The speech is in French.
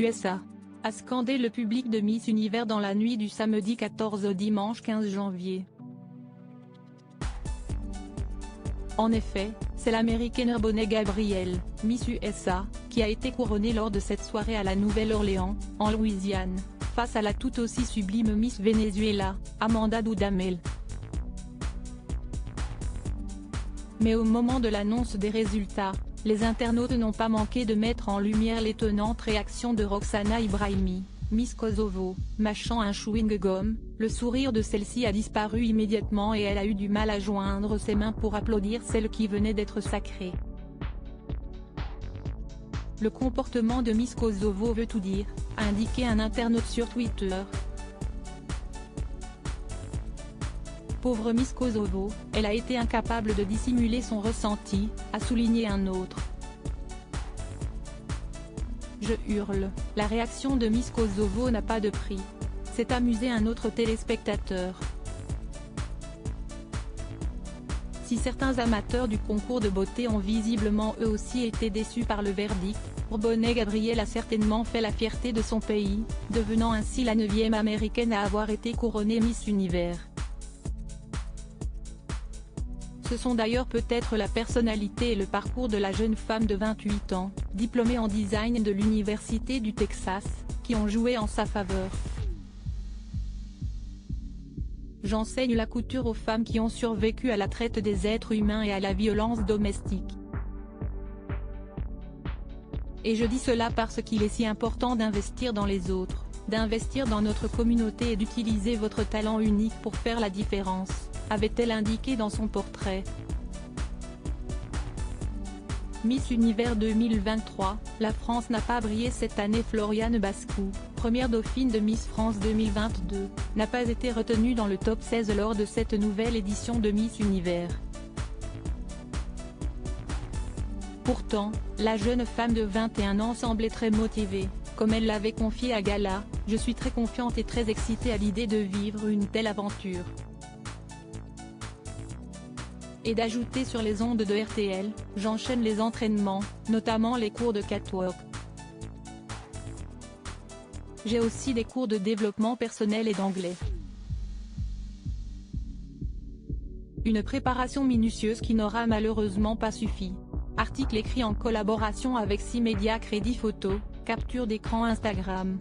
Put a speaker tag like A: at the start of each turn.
A: USA, a scandé le public de Miss Univers dans la nuit du samedi 14 au dimanche 15 janvier. En effet, c'est l'américaine Bonet Gabriel, Miss USA, qui a été couronnée lors de cette soirée à la Nouvelle-Orléans, en Louisiane, face à la tout aussi sublime Miss Venezuela, Amanda Dudamel. Mais au moment de l'annonce des résultats, les internautes n'ont pas manqué de mettre en lumière l'étonnante réaction de Roxana Ibrahimi, Miss Kosovo, mâchant un chewing-gum. Le sourire de celle-ci a disparu immédiatement et elle a eu du mal à joindre ses mains pour applaudir celle qui venait d'être sacrée. Le comportement de Miss Kosovo veut tout dire, a indiqué un internaute sur Twitter. Pauvre Miss Kosovo, elle a été incapable de dissimuler son ressenti, a souligné un autre. Je hurle, la réaction de Miss Kosovo n'a pas de prix. S'est amusé un autre téléspectateur. Si certains amateurs du concours de beauté ont visiblement eux aussi été déçus par le verdict, Bonet Gabriel a certainement fait la fierté de son pays, devenant ainsi la 9e américaine à avoir été couronnée Miss Univers. Ce sont d'ailleurs peut-être la personnalité et le parcours de la jeune femme de 28 ans, diplômée en design de l'Université du Texas, qui ont joué en sa faveur. J'enseigne la couture aux femmes qui ont survécu à la traite des êtres humains et à la violence domestique. Et je dis cela parce qu'il est si important d'investir dans les autres, d'investir dans notre communauté et d'utiliser votre talent unique pour faire la différence, avait-elle indiqué dans son portrait. Miss Univers 2023, la France n'a pas brillé cette année. Floriane Bascou, première dauphine de Miss France 2022, n'a pas été retenue dans le top 16 lors de cette nouvelle édition de Miss Univers. Pourtant, la jeune femme de 21 ans semblait très motivée, comme elle l'avait confié à Gala. Je suis très confiante et très excitée à l'idée de vivre une telle aventure. Et d'ajouter sur les ondes de RTL, j'enchaîne les entraînements, notamment les cours de catwalk. J'ai aussi des cours de développement personnel et d'anglais. Une préparation minutieuse qui n'aura malheureusement pas suffi. Article écrit en collaboration avec 6 médias. Crédit photo, capture d'écran Instagram.